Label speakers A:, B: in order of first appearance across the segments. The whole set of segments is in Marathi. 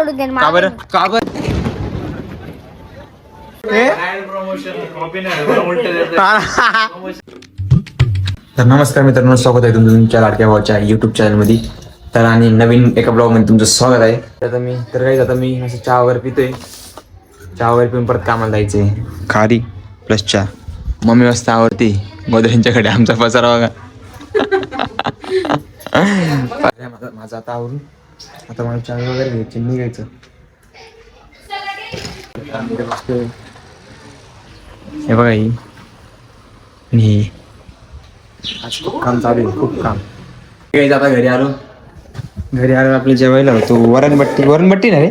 A: सोडून दे
B: का बरं का बरं तर नमस्कार मित्रांनो, स्वागत आहे तुमच्या लाडक्या भावाच्या युट्यूब चॅनलमध्ये. तर आणि नवीन एका ब्लॉगमध्ये तुमचं स्वागत आहे. आता मी असं चहा वगैरे पितोय. चहा वगैरे पिऊन परत कामाला जायचंय. खारी प्लस चहा. मम्मी वाजता आवडते गोदऱ्यांच्याकडे आमचा पसारा बघा. माझं आता आवरून आता मला चहा वगैरे घ्यायची निघायचं. हे बघा ही आज खूप काम चालू आहे, खूप काम. काही आता घरी आलो आपल्या जेवायला होतो. वरणबट्टी ना रे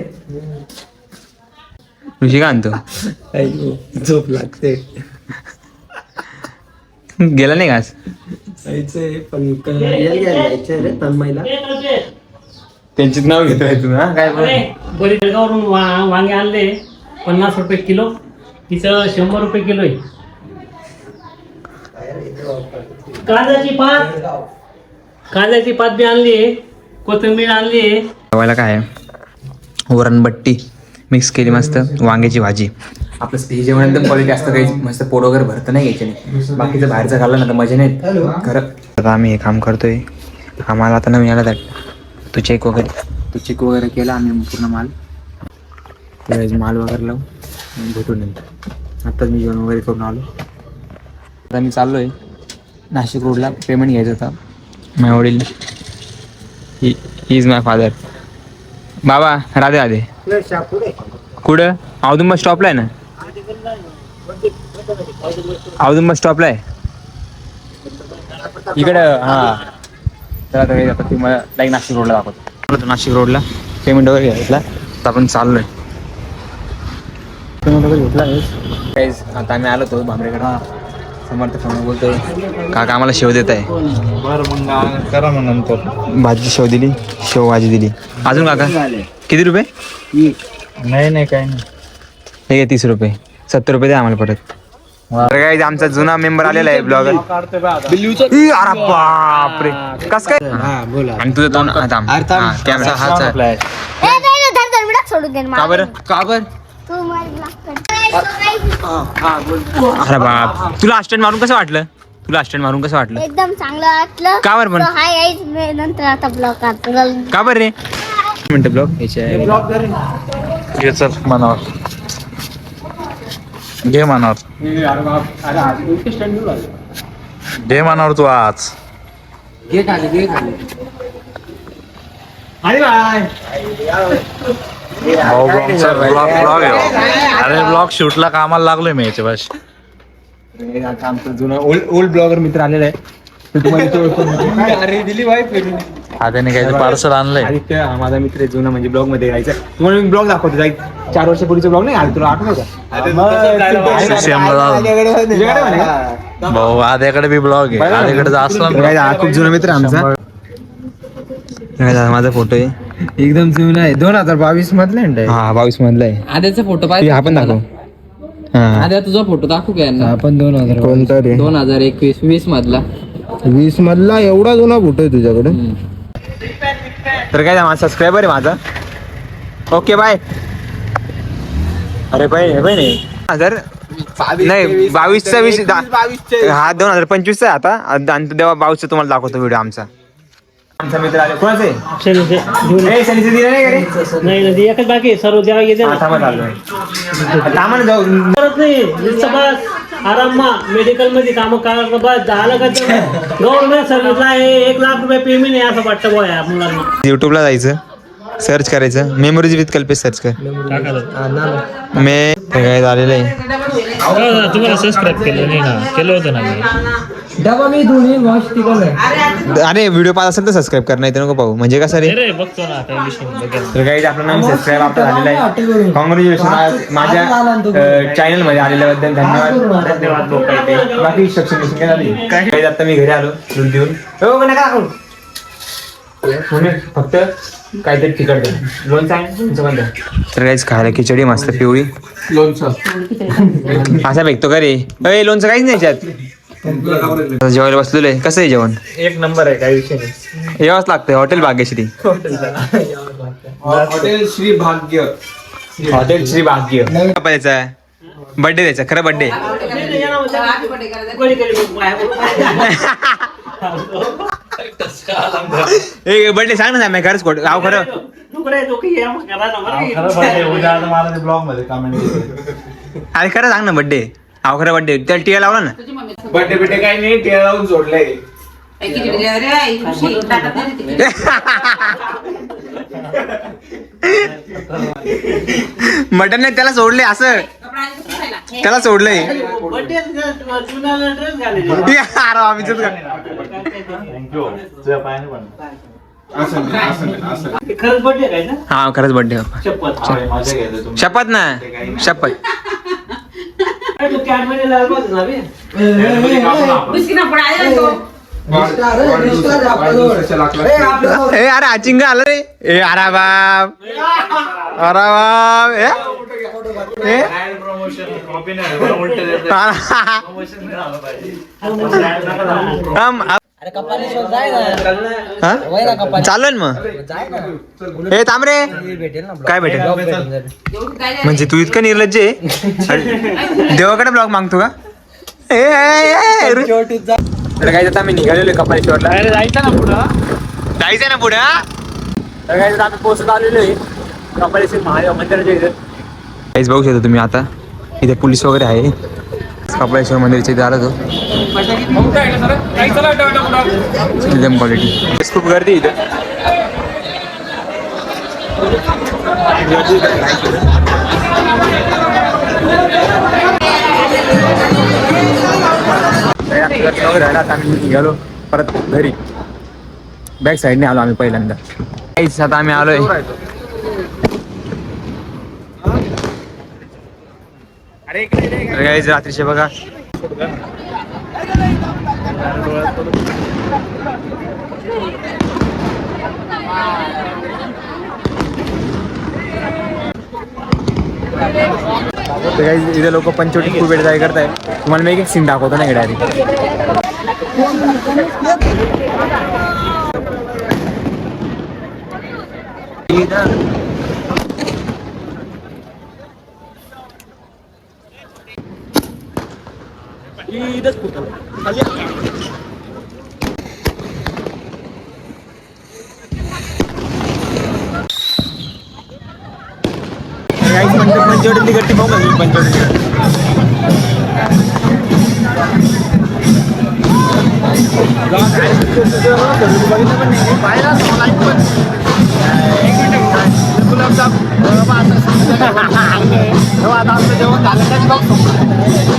B: ऋषी का आणतो.
C: झोप लागते.
B: गेला नाही का आज?
C: जायचंय पण जायचंय रे तन्मयला.
B: त्यांचीच नाव घेतोय तू ना काय
D: बरी जळगावरून वांगे आणले 50 रुपये किलो. तिचं 100 रुपये किलो आहे. कांद्याची पात बी आणली, कोथिंबीर आणली.
B: जेवायला काय वरणबट्टी मिक्स केली, मस्त वांग्याची भाजी. आपलं हे जेवण एकदम क्वालिटी असतं, काही मस्त पोट वगैरे भरतं नाही घ्यायचे नाही. बाकीचं बाहेरचं खाल्लं ना तर मजा नाही खरं. आता आम्ही हे काम करतोय. आम्हाला आता नवीन आला तो चेक वगैरे केला आम्ही पूर्ण माल वगैरे लावून भेटून येईल. आत्ताच मी जेवण वगैरे करून आलो. आता मी चाललो आहे नाशिक रोडला. पेमेंट घ्यायचं होता. माझ्या वडील ही इज माय फादर. बाबा राधे राधे. कुठं? औदुंबर स्टॉपला आहे ना. औदुंबर स्टॉपला आहे इकडं. हां तर आता तुम्हाला डायरेक्ट नाशिक रोडला दाखवतो. नाशिक रोडला पेमेंट वगैरे घेतला तर आपण चाललोय. पेमेंट वगैरे घेतला काहीच. आता आम्ही आलो होतो भांबरेकडं. समर्थ फोन बोलतोय काका आम्हाला शेव देत आहे.
C: बरं मग करा मग नंतर.
B: भाजी शेव दिली, शेव भाजी दिली. अजून काका किती रुपये?
C: नाही काही नाही.
B: हे घे 30 रुपये. 70 रुपये द्या आम्हाला परत. तर काय आमचा जुना मेंबर आलेला आहे ब्लॉगर. अरे बापरे कस काय. आणि तुझं तोंड कॅमेरा हाच
A: सोडून दे
B: का बरं का बरं. अरे बाप, तुला अस्टंट मारून कसं वाटलं?
A: एकदम चांगलं वाटलं.
B: का बरं पण?
A: हाय गाईज, नंतर आता ब्लॉग
B: का बरं रे म्हणते ब्लॉग याच्या
C: घे चल मनावर. घे मनावर तू आज. ब्लॉग अरे ब्लॉग शूटला कामाला लागलोय मी याच्या बस.
B: आता आमचं जुनं ओल्ड ब्लॉगर मित्र आलेला आहे. अरे दिली बाय फिरून
C: त्याने काही पार्सल आणलंय.
B: आदित्य हा माझा मित्र आहे जुना, म्हणजे ब्लॉग मध्ये यायचा. तुम्हाला मी ब्लॉग दाखवतो. 4 वर्षापूर्वीचा ब्लॉग नाही तुला आठवत का?
C: भाऊ आद्याकडे बी ब्लॉग आहे. आद्याकडे जास्त
B: खूप जुना मित्र आमचा. माझा फोटो आहे
C: एकदम जुना आहे. 2022 मधला आहे.
B: हा 22 मधला आहे.
E: आद्याचा फोटो पाहिजे.
B: हा पण दाखव. हा
E: आद्या तुझा फोटो दाखवू का यांना?
C: आपण 2000
B: कोणता रे?
E: 2021 20 मधला.
C: 20 मधला एवढा जुना फोटो आहे तुझ्याकडे.
B: तर काय माझा सबस्क्रायबर आहे माझा. Okay bye. अरे बाय नाही 22चा 20 हा 2025चा आता. आणि तेव्हा 22चा तुम्हाला दाखवतो व्हिडिओ आमचा मित्र आले. कोणाचं
D: नाही एकच बाकी सर्व जेव्हा येते आराम मेडिकल मध्ये काम झालं का गव्हर्नमेंट सर्व्हिसला 1 लाख रुपये पेमेंट आहे असं वाटतं बोया मुलांना.
B: युट्यूबला जायचं, सर्च करायचं मेमोरीज विथ कल्पेश सर्च कर. मी काय झालेलं आहे.
D: तुम्हाला सबस्क्राईब केलं नाही ना? केलं होतं ना
B: अरे व्हिडिओ पाहत असेल तर सबस्क्राईब कर, नाही तर नको पाहू. म्हणजे कसं रे
D: बघतो ना आता
B: तर काही आपलं नाम सबस्क्राईब आपलं झालेलं आहे. कॉंग्रॅच्युलेशन माझ्या चॅनल मध्ये आलेल्याबद्दल धन्यवाद. बाकी सक्षम काय झाली काही. आता मी घरी आलो दूध देऊन. फक्त काहीतरी तिखट द्या. लोणचं आहे तुमचं बंद. तर काहीच खायला खिचडी मस्त पिवळी.
C: लोणचं
B: असा भेटतो का रे? लोणचं काहीच नाही याच्यात. जेवायला बसलेलं आहे. कसं आहे जेवण?
C: एक नंबर आहे. काही विषय नाही.
B: यावंच लागतंय. हॉटेल भाग्यश्री. हॉटेल श्री भाग्य. हॉटेल श्री भाग्य द्यायचा बर्थडे द्यायचा खरं बर्थडे. बर्थडे सांग ना खरंच खोट गाव खरं. अरे खरं सांग ना बर्थडे अहो खरं बर्थडे त्याला टिया लावला ना.
C: बड्डे बिड्डे काही नाही टिळा लावून सोडलंय.
B: मटन नाही त्याला सोडले असं त्याला सोडलंय.
D: खरंच बर्थडे काय ना
B: हा खरंच बर्थडे शपथ ना शपथ.
D: कॅडमध्ये लाल पाहिजे ना बे.
B: ए अरे आचिंग आलं रे. ए अरे बाप अरे बाप ए चालू ना मग. हे थांब रे काय भेटेल म्हणजे तू इतकं निर्लज्ज आहे. देवाकडे ब्लॉग मागतो का. तर काय आता आम्ही निघालेलो कपालेश्वरला.
D: जायचं ना पुढं.
B: जायचंय ना पुढे. तर काय आम्ही पोहोचत आलेलो आहे कपालेश्वर महादेव मंदिराच्या इथे. काहीच बघू शकता तुम्ही आता इथे पोलीस वगैरे आहे. कपालेश्वर मंदिराच्या इथे आलो तो एकदम क्वालिटी. खूप गर्दी इथे. आम्ही निघालो परत घरी. बॅक साईडने आलो आम्ही पहिल्यांदा. काहीच आता आम्ही आलोय काहीच रात्रीचे बघा. इथे लोक पंचवटी खूप वेळ जाय करताय. तुम्हाला मी एक सीन दाखवतो ना डायरेक्ट. पंचवटी गट्टी पाहू का पंचवटी.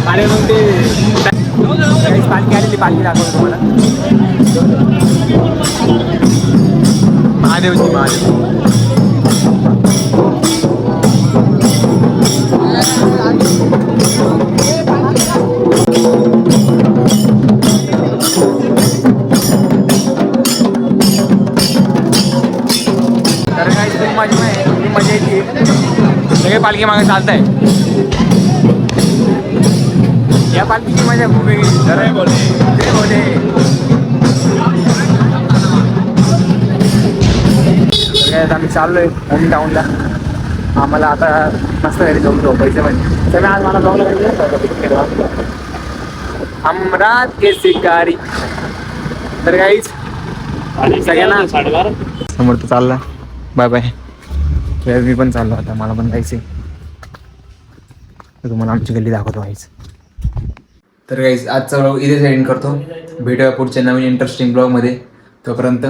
B: अरे मग ते पालखी आलेली पालखी दाखवतो तुम्हाला. महादेवची महादेव. तर काय मजा येते. सगळे पालखी मागे चालत आहे. या पालखीची मजा खूप वेगळी. आम्ही चाललोय होम टाऊनला. आम्हाला आता मस्त घरी जाऊन झोपायचं म्हणजे सगळं. आज मला ब्लॉगला अमरात के शिकारी. तर काहीच सगळ्यांना समोर तर चालला. Bye bye. मी पण चाललो आता. मला पण जायचंय. तुम्हाला आमची गल्ली दाखवतो व्हायच. तर काहीच आजचा ब्लॉग इथेच एंड करतो. भेटूया पुढच्या नवीन इंटरेस्टिंग ब्लॉगमध्ये. तोपर्यंत